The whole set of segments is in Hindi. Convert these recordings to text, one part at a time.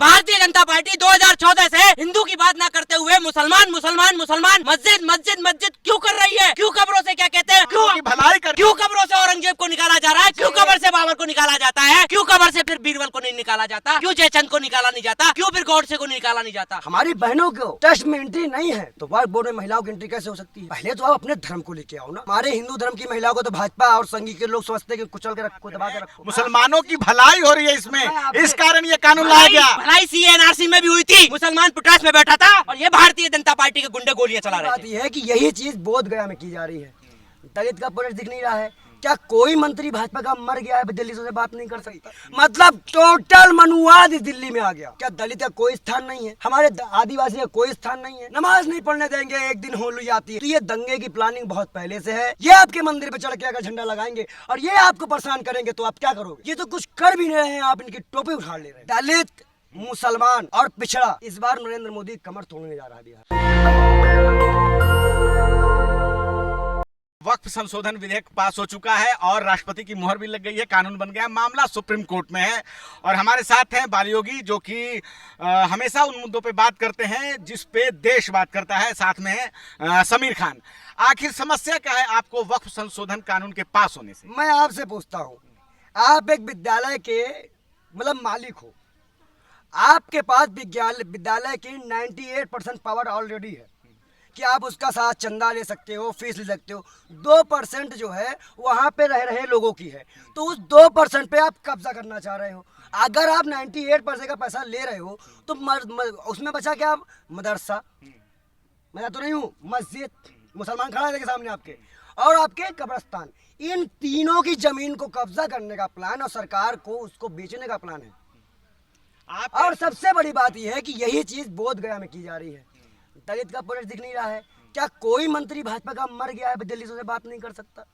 भारतीय जनता पार्टी 2014 से हिंदू की बात ना करते हुए मुसलमान मुसलमान मुसलमान मस्जिद मस्जिद मस्जिद क्यों कर रही है? क्यों कब्रों से क्या कहते हैं, क्यों कब्रों से औरंगजेब को निकाला जा रहा है, क्यों कब्र से बाबर को निकाला जाता है, क्यों कब्र से फिर बीरबल को नहीं निकाला जाता, क्यों जयचंद को निकाला नहीं जाता, क्यों फिर गौडसे को निकाला नहीं जाता? हमारी बहनों को टेस्ट में एंट्री नहीं है तो वक्फ बोर्ड में महिलाओं की एंट्री कैसे हो सकती है? पहले तो आप अपने धर्म को लेके आओ ना। हमारे हिंदू धर्म की महिलाओं को तो भाजपा और संघी के लोग समझते हैं कि कुचल के रखो, दबा के रखो। मुसलमानों की भलाई हो रही है इसमें, इस कारण ये कानून लाया गया। भलाई CNRC में भी हुई थी, मुसलमान प्रोटेस्ट में बैठा था और ये भारतीय जनता पार्टी के गुंडे गोलियां चला रहे थे। बात यह है कि यही चीज बोध गया में की जा रही है। दलित का प्रोटेस्ट दिख नहीं रहा है। क्या कोई मंत्री भाजपा का मर गया है दिल्ली से बात नहीं कर सकता? मतलब टोटल मनुवाद इस दिल्ली में आ गया। क्या दलित का कोई स्थान नहीं है? हमारे आदिवासी का कोई स्थान नहीं है? नमाज नहीं पढ़ने देंगे, एक दिन होली आती है। तो ये दंगे की प्लानिंग बहुत पहले से है। ये आपके मंदिर पे चढ़ के अगर झंडा लगाएंगे और ये आपको परेशान करेंगे तो आप क्या करोगे? ये तो कुछ कर भी नहीं रहे हैं, आप इनकी टोपी उखाड़ ले रहे हैं। दलित, मुसलमान और पिछड़ा, इस बार नरेंद्र मोदी कमर तोड़ने जा रहा है बिहार। वक्फ संशोधन विधेयक पास हो चुका है और राष्ट्रपति की मुहर भी लग गई है, कानून बन गया। मामला सुप्रीम कोर्ट में है और हमारे साथ हैं बालयोगी, जो कि हमेशा उन मुद्दों पे बात करते हैं जिस पे देश बात करता है। साथ में है समीर खान। आखिर समस्या क्या है आपको वक्फ संशोधन कानून के पास होने से? मैं आपसे पूछता हूँ, आप एक विद्यालय के मतलब मालिक हो, आपके पास विद्यालय की 98% पावर ऑलरेडी है कि आप उसका साथ चंदा ले सकते हो, फीस ले सकते हो। 2% जो है वहाँ पे रह रहे लोगों की है, तो उस 2% पे आप कब्जा करना चाह रहे हो। अगर आप 98% का पैसा ले रहे हो तो उसमें बचा क्या? मदरसा, मैं तो नहीं हूँ, मस्जिद, मुसलमान खड़ा है देखिए सामने आपके, और आपके कब्रस्तान, इन तीनों की जमीन को कब्जा करने का प्लान और सरकार को उसको बेचने का प्लान है। और सबसे बड़ी बात यह है कि यही चीज बोध गया में की जा रही है। दलित का प्रोटेस्ट दिख नहीं रहा है। क्या कोई मंत्री भाजपा का मर गया है दिल्ली से बात नहीं कर सकता?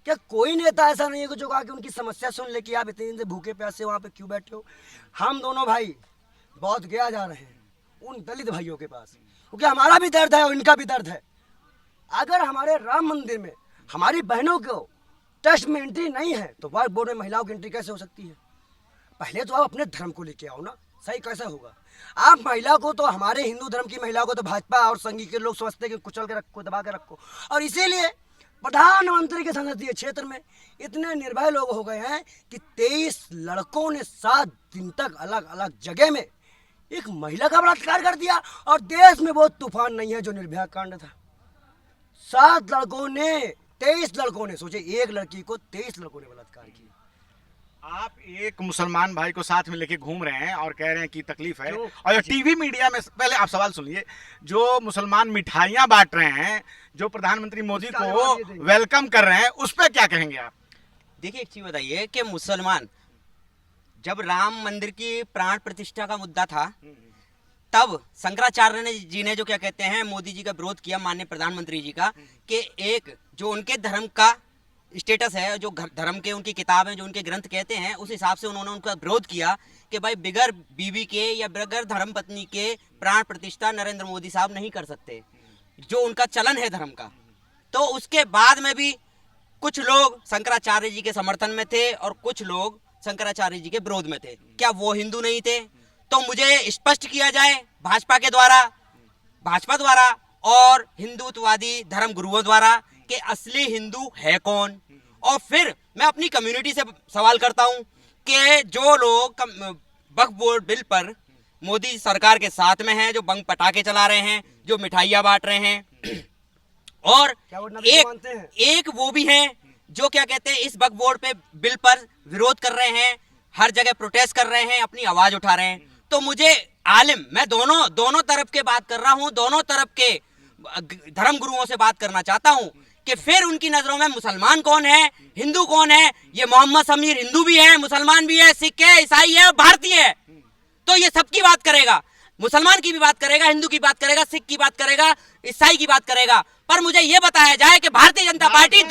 क्या कोई नेता ऐसा नहीं है जो कहा कि उनकी समस्या सुन ले कि आप इतने दिन से भूखे प्यासे वहां पे क्यों बैठे हो? हम दोनों भाई बहुत गया जा रहे हैं उन दलित भाइयों के पास, क्योंकि हमारा भी दर्द है और इनका भी दर्द है। अगर हमारे राम मंदिर में हमारी बहनों को टेस्ट में एंट्री नहीं है तो वक्फ बोर्ड में महिलाओं की एंट्री कैसे हो सकती है? पहले तो आप अपने धर्म को लेके आओ ना। सही कैसा होगा? आप महिला को तो, हमारे हिंदू धर्म की महिलाओं को तो भाजपा और संघी के लोग समझते हैं कि कुचल के रखो, दबा के रखो। और इसीलिए प्रधानमंत्री के संसदीय क्षेत्र में इतने निर्भय लोग हो गए हैं कि 23 लड़कों ने 7 दिन तक अलग अलग जगह में एक महिला का बलात्कार कर दिया। और देश में वो तूफान नहीं है जो निर्भया कांड था। 7 लड़कों ने, 23 लड़कों ने, सोचे एक लड़की को 23 लड़कों ने बलात्कार किया। आप एक मुसलमान भाई को साथ में लेके घूम रहे हैं और कह रहे हैं कि तकलीफ है, और टीवी मीडिया में, पहले आप सवाल सुनिए, जो मुसलमान मिठाइयां बांट रहे हैं, जो प्रधानमंत्री मोदी को वेलकम कर रहे हैं, उस पर क्या कहेंगे आप? देखिए, एक चीज बताइए कि मुसलमान, जब राम मंदिर की प्राण प्रतिष्ठा का मुद्दा था तब शंकराचार्य जी ने जो क्या कहते हैं मोदी जी का विरोध किया, माननीय प्रधानमंत्री जी का, कि एक जो उनके धर्म का स्टेटस है, जो धर्म के उनकी किताब है, जो उनके ग्रंथ कहते हैं, उस हिसाब से उन्होंने उनका विरोध किया कि भाई बिगर बीवी के या बिगर धर्म पत्नी के प्राण प्रतिष्ठा नरेंद्र मोदी साहब नहीं कर सकते, जो उनका चलन है धर्म का। तो उसके बाद में भी कुछ लोग शंकराचार्य जी के समर्थन में थे और कुछ लोग शंकराचार्य जी के विरोध में थे। क्या वो हिंदू नहीं थे? तो मुझे स्पष्ट किया जाए भाजपा द्वारा और हिंदुत्ववादी धर्म गुरुओं द्वारा कि असली हिंदू है कौन। और फिर मैं अपनी कम्युनिटी से सवाल करता हूं कि जो लोग वक्फ बोर्ड बिल पर मोदी सरकार के साथ में हैं, जो बंग पटाखे चला रहे हैं, जो मिठाइयां बांट रहे हैं, और एक वो भी हैं जो क्या कहते हैं इस वक्फ बोर्ड पे बिल पर विरोध कर रहे हैं, हर जगह प्रोटेस्ट कर रहे हैं, अपनी आवाज उठा रहे हैं। तो मुझे आलिम, मैं दोनों तरफ के बात कर रहा हूं, दोनों तरफ के धर्म गुरुओं से बात करना चाहता हूं कि फिर उनकी नजरों में मुसलमान कौन है, हिंदू कौन है? ये मोहम्मद समीर हिंदू भी है, मुसलमान भी है, सिख है, ईसाई है, भारतीय है। तो ये सबकी बात करेगा, मुसलमान की भी बात करेगा, हिंदू की बात करेगा, सिख की बात करेगा, ईसाई की बात करेगा। पर मुझे ये बताया जाए कि भारतीय जनता पार्टी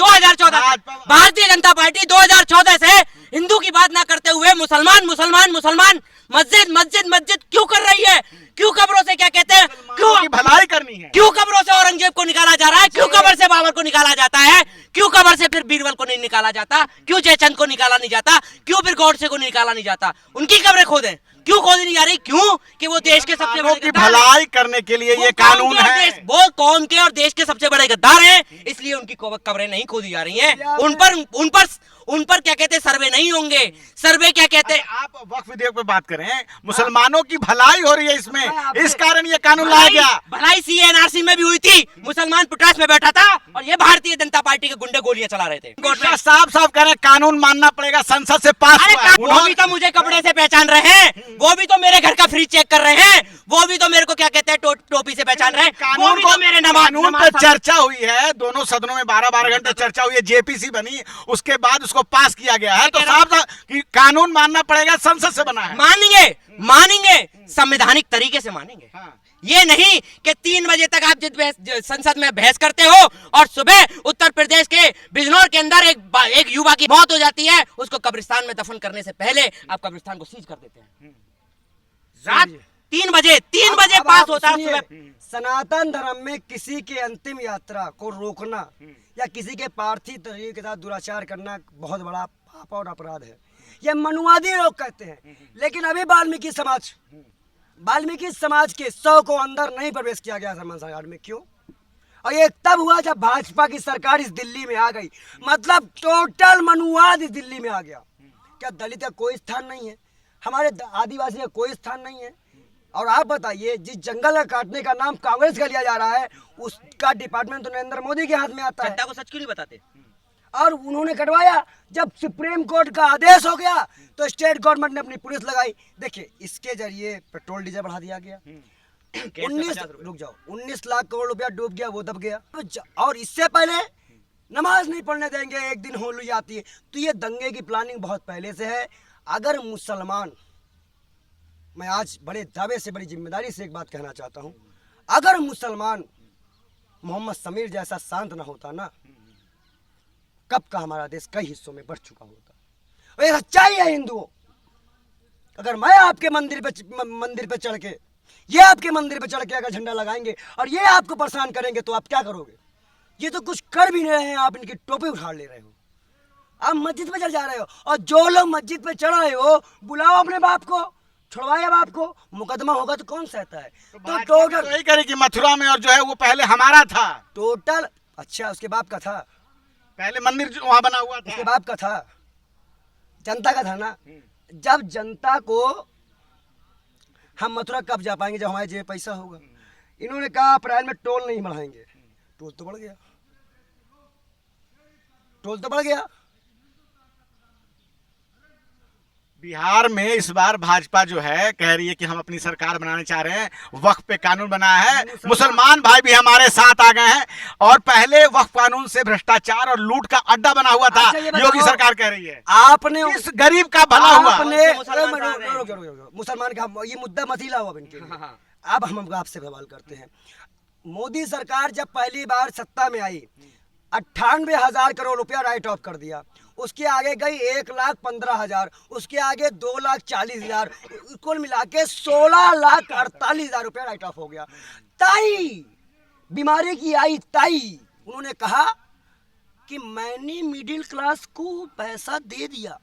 2014 से हिंदू की बात ना करते हुए मुसलमान मुसलमान मुसलमान मस्जिद मस्जिद मस्जिद क्यों कर रही है? क्यों कब्रों से क्या कहते हैं, क्यों भलाई करनी है, क्यों कब्रों से औरंगजेब को निकाला जा रहा है, क्यों कब्र से बाबर को निकाला जाता है, क्यों कब्र से फिर बीरबल को नहीं निकाला जाता, क्यों जयचंद को निकाला नहीं जाता, क्यों फिर गौडसे को निकाला नहीं जाता? उनकी कब्रें खोदें, क्यों खोदी नहीं जा रही? क्यों? कि वो देश के सबसे बड़े की गद्दार हैं। भलाई करने के लिए ये कानून है। वो कौम के और देश के सबसे बड़े गद्दार हैं, इसलिए उनकी कब्रें नहीं खोदी जा रही हैं। उन पर क्या कहते हैं, सर्वे नहीं होंगे। सर्वे क्या कहते हैं? आप वक्फ विधेयक पे बात करें, मुसलमानों की भलाई हो रही है इसमें, इस कारण ये कानून लाया गया। भलाई CNRC में भी हुई थी, मुसलमान प्रोटेस्ट में बैठा था और ये भारतीय जनता पार्टी के गुंडे गोलियां चला रहे थे। साफ साफ कह रहे हैं कानून मानना पड़ेगा, संसद से पास हुआ है। वो भी तो मुझे कपड़े से पहचान रहे हैं, वो भी तो मेरे घर का फ्रिज चेक कर रहे हैं, वो भी तो मेरे को क्या कहते हैं टोपी से पहचान रहे हैं। कानून को मेरे कानून पर चर्चा हुई है, दोनों सदनों में 12-12 घंटे चर्चा हुई है, JPC बनी, उसके बाद उसको पास किया गया है। तो साफ कि कानून मानना पड़ेगा, संसद से बना है। मानेंगे संवैधानिक तरीके से मानेंगे। ये नहीं कि 3 बजे तक आप संसद में बहस करते हो और सुबह उत्तर प्रदेश के बिजनौर के अंदर एक युवा की मौत हो जाती है, उसको कब्रिस्तान में दफन करने से पहले आप कब्रिस्तान को सीज कर देते हैं। रात 3 बजे पास होता है सुबह। सनातन धर्म में किसी के अंतिम यात्रा को रोकना या किसी के पार्थिव शरीर के साथ दुराचार करना बहुत बड़ा पाप और अपराध है, ये मनुवादी लोग कहते हैं। लेकिन अभी वाल्मीकि समाज के 100 को अंदर नहीं प्रवेश किया गया शमशान में। क्यों? और ये तब हुआ जब भाजपा की सरकार इस दिल्ली में आ गई, मतलब टोटल मनुवाद इस दिल्ली में आ गया। क्या दलित का कोई स्थान नहीं है? हमारे आदिवासी का कोई स्थान नहीं है? और आप बताइए, जिस जंगल का काटने का नाम कांग्रेस का लिया जा रहा है, उसका डिपार्टमेंट तो नरेंद्र मोदी के हाथ में आता है। जनता को सच क्यों नहीं बताते? और उन्होंने कटवाया। जब सुप्रीम कोर्ट का आदेश हो गया तो स्टेट गवर्नमेंट ने अपनी पुलिस लगाई। देखिए, इसके जरिए पेट्रोल डीजल बढ़ा दिया गया। 19 लाख करोड़ रुपया डूब गया, वो दब गया। और इससे पहले नमाज नहीं पढ़ने देंगे, एक दिन होली आती है। तो ये दंगे की प्लानिंग बहुत पहले से है। अगर मुसलमान, मैं आज बड़े दावे से, बड़ी जिम्मेदारी से एक बात कहना चाहता हूँ, अगर मुसलमान मोहम्मद समीर जैसा शांत ना होता ना, कब का हमारा देश कई हिस्सों में बढ़ चुका होता। और ये सच्चाई है हिंदुओं। अगर मैं आपके मंदिर पे चढ़ के, ये आपके मंदिर पे चढ़ के अगर झंडा लगाएंगे और ये आपको परेशान करेंगे तो आप क्या करोगे? ये तो कुछ कर भी नहीं रहे हैं, आप इनकी टोपी उखाड़ ले रहे हो। आप मस्जिद पे चढ़ जा रहे हो, और जो लोग मस्जिद पे चढ़ रहे हो, बुलाओ अपने बाप को, छुड़वाए बाप को, मुकदमा होगा तो कौन सहता है? तो टोटल वही करे कि मथुरा में और जो है वो पहले हमारा था टोटल। अच्छा, उसके बाप का था, पहले मंदिर जो वहां बना हुआ था, उसके बाप का था, जनता का था ना। जब जनता को, हम मथुरा कब जा पाएंगे? जब हमारे जेब में पैसा होगा। इन्होंने कहा अप्रैल में टोल नहीं बढ़ाएंगे, टोल तो बढ़ गया, टोल तो बढ़ गया। बिहार में इस बार भाजपा जो है कह रही है कि हम अपनी सरकार बनाने चाह रहे हैं, वक्फ पे कानून बनाया है, मुसलमान भाई भी हमारे साथ आ गए हैं। और पहले वक्फ कानून से भ्रष्टाचार और लूट का अड्डा बना हुआ था। योगी सरकार कह रही है आपने इस गरीब का भला हुआ। मुसलमान का ये मुद्दा मसीला हुआ इनके लिए। अब हम आपसे सवाल करते हैं, मोदी सरकार जब पहली बार सत्ता में आई, 98,000 करोड़ रुपया राइट ऑफ कर दिया। उसके आगे गई 1,15,000, उसके आगे 2,40,000, कुल मिला के 16,48,000 रुपया राइट ऑफ हो गया। ताई बीमारी की आई ताई, उन्होंने कहा कि मैंने मिडिल क्लास को पैसा दे दिया,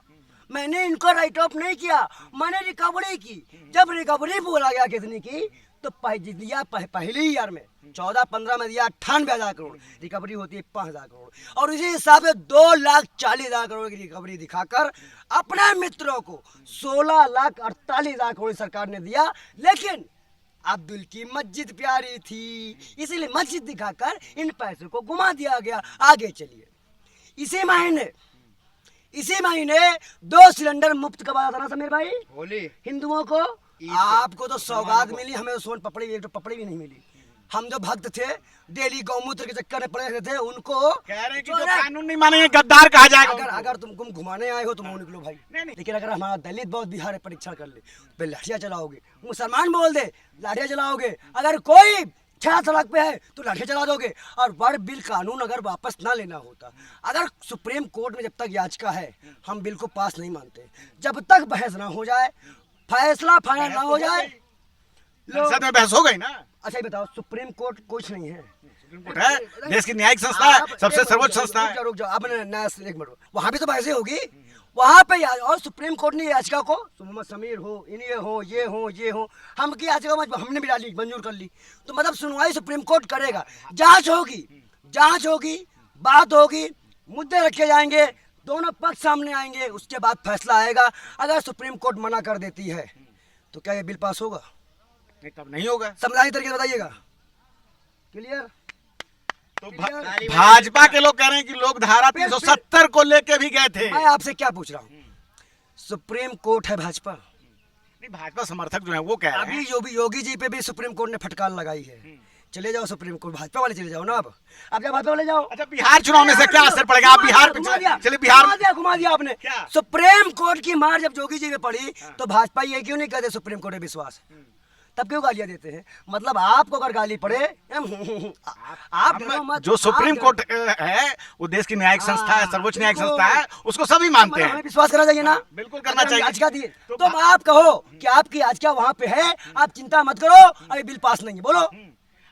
मैंने इनको राइट ऑफ नहीं किया, मैंने रिकवरी की। जब रिकवरी बोला गया कितनी की, तो दिया पहले ही ईयर में 14-15 में दिया 98,000 करोड़, रिकवरी होती है 5,000 करोड़। और इसी हिसाब से 2,40,000 करोड़ की रिकवरी दिखाकर अपने मित्रों को 16,48,000 करोड़ सरकार ने दिया। लेकिन अब्दुल की मस्जिद प्यारी थी, इसीलिए मस्जिद दिखाकर इन पैसों को घुमा दिया गया। आगे चलिए, इसी महीने 2 सिलेंडर मुफ्त कब आया था ना समीर भाई? होली हिंदुओं को। आपको तो सौगात मिली, हमें सोन पपड़ी, एक तो पपड़ी भी नहीं मिली। हम जो भक्त थे, डेली गौमूत्र के चक्कर में पड़े रहते थे, उनको कह रहे कि जो कानून नहीं मानेंगे गद्दार कहा जाएगा। अगर तुम घुमाने आए हो तो मुंह निकलो भाई। नहीं। लेकिन अगर हमारा दलित बहुत बिहार परीक्षण कर ले, तो लाठियां चलाओगे। मुसलमान बोल दे, लाठियां चलाओगे। अगर कोई छह सड़क पे है तो लाठियां चला दोगे। और वर्ड बिल कानून अगर वापस ना लेना होता, अगर सुप्रीम कोर्ट में जब तक याचिका है, हम बिल को पास नहीं मानते। जब तक बहस ना हो जाए, फैसला फाइनल ना हो जाए, संसद में बहस हो गई ना। अच्छा ये बताओ, सुप्रीम कोर्ट कुछ नहीं है, सुप्रीम कोर्ट है, देश की न्यायिक संस्था है, सबसे सर्वोच्च संस्था है। रुक जाओ, अब एक मिनट, वहां भी तो बहसें होगी। वहाँ पे और सुप्रीम कोर्ट ने याचिका को मोहम्मद समीर हो, ये हो हम की याचिका हमने भी डाली, मंजूर कर ली। तो मतलब सुनवाई सुप्रीम कोर्ट करेगा, जांच होगी, बात होगी, मुद्दे रखे जाएंगे, दोनों पक्ष सामने आएंगे, उसके बाद फैसला आएगा। अगर सुप्रीम कोर्ट मना कर देती है तो क्या ये बिल पास होगा? नहीं, तब नहीं होगा। समझाने तरीके से बताइएगा। क्लियर? तो भाजपा के लोग कह रहे हैं कि लोग धारा 370 को लेके भी गए थे। मैं आपसे क्या पूछ रहा हूँ, सुप्रीम कोर्ट है भाजपा, नहीं, भाजपा समर्थक जो है वो कह रहे हैं। अभी जो भी योगी जी पे भी सुप्रीम कोर्ट ने फटकार लगाई है। चले जाओ सुप्रीम कोर्ट, भाजपा वाले चले जाओ ना। अब जब भाजपा वाले जाओ। अच्छा, बिहार चुनाव में से क्या असर पड़ेगा? आप बिहार पे चले, बिहार घुमा दिया आपने। क्या? सुप्रीम कोर्ट की मार जब योगी जी पे पड़ी तो भाजपा ये क्यों नहीं कहते सुप्रीम कोर्ट में विश्वास है? तब क्यों गालियां देते हैं? मतलब आपको अगर गाली पड़े आप डरो मत। जो सुप्रीम कोर्ट है वो देश की न्यायिक संस्था है, सर्वोच्च न्यायिक संस्था है, उसको सभी मानते हैं। हमें विश्वास करना चाहिए ना, बिल्कुल करना चाहिए। याचिका दिए तो आप कहो कि आपकी याचिका वहाँ पे है, आप चिंता मत करो, अभी बिल पास नहीं है। बोलो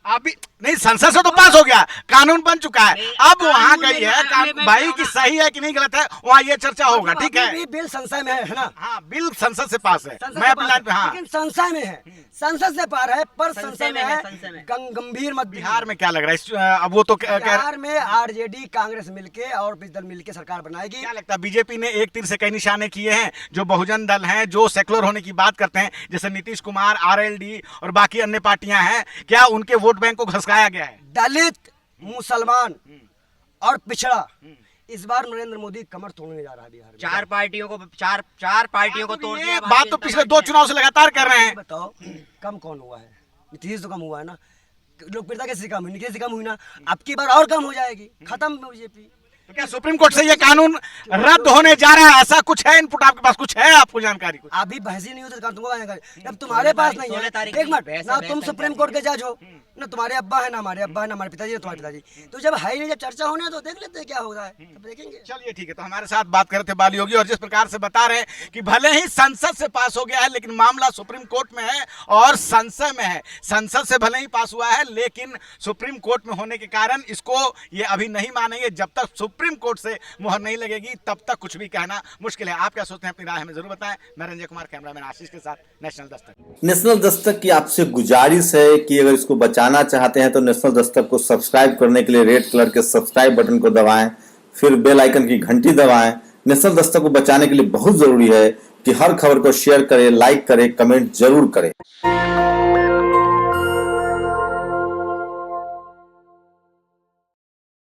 अभी नहीं, संसद से तो पास हो गया, कानून बन चुका है, अब वहाँ गई है कानून भाई कि सही है कि नहीं गलत है, वहाँ ये चर्चा होगा। ठीक है, बिल संसद में है ना? हाँ, बिल संसद से पास है। मैं अपनी लाइन पे, हाँ, लेकिन संसद में है, संसद से पार है, पर संसद में है गंभीर मत। बिहार में क्या लग रहा है? अब वो तो बिहार में आरजेडी कांग्रेस मिलके और विपक्षी दल मिलके सरकार बनाएगी। क्या लगता है? बीजेपी ने एक तीर से कई निशाने किए हैं, जो बहुजन दल हैं, जो सेकुलर होने की बात करते हैं, जैसे नीतीश कुमार, आरएलडी और बाकी अन्य पार्टियां हैं, क्या उनके वोट बैंक को घसकाया गया है? दलित, मुसलमान और पिछड़ा, इस बार नरेंद्र मोदी कमर तोड़ने जा रहा है बिहार में। चार पार्टियों को तोड़ दिया। बात तो पिछले 2 चुनाव से लगातार कर रहे हैं। बताओ कम कौन हुआ है? नीतीश तो कम हुआ है ना, लोकप्रियता कैसे कम हुई? नीतीश कम हुई ना, अब की बार और कम हो जाएगी, खत्म बीजेपी। तो क्या सुप्रीम कोर्ट से ये कानून रद्द होने जा रहा है? ऐसा कुछ है इनपुट आपके पास? कुछ है आपको जानकारी? कुछ अभी बहस ही नहीं होती तो तुमको जानकारी, जब तुम्हारे पास नहीं है। एक मिनट ना, तुम सुप्रीम कोर्ट के जज हो ना, तुम्हारे अब्बा है ना हमारे अब्बा है ना हमारे पिताजी है तुम्हारे पिताजी, तो जब है नहीं, जब चर्चा होने है तो देख लेते हैं क्या हो रहा है, तब देखेंगे। चलिए ठीक है, तो हमारे साथ बात कर रहे थे बाली योगी, और जिस प्रकार से बता रहे हैं कि भले ही संसद से पास हो गया है, लेकिन मामला सुप्रीम कोर्ट में है और संसद में है। संसद से भले ही पास हुआ है, लेकिन सुप्रीम कोर्ट में होने के कारण इसको ये अभी नहीं मानेंगे। जब तक सुप्रीम कोर्ट से मुहर नहीं लगेगी तब तक कुछ भी कहना मुश्किल है। आप क्या सोचते हैं? अपनी राय हमें जरूर बताएं। मैं रंजय कुमार, कैमरामैन आशीष के साथ, नेशनल दस्तक। नेशनल दस्तक की आपसे गुजारिश है कि अगर इसको बचाना चाहते हैं तो नेशनल दस्तक को सब्सक्राइब करने के लिए रेड कलर के सब्सक्राइब बटन को दबाएं, फिर बेल आइकन की घंटी दबाएं। नेशनल दस्तक को बचाने के लिए बहुत जरूरी है कि हर खबर को शेयर करें, लाइक करें, कमेंट जरूर करें।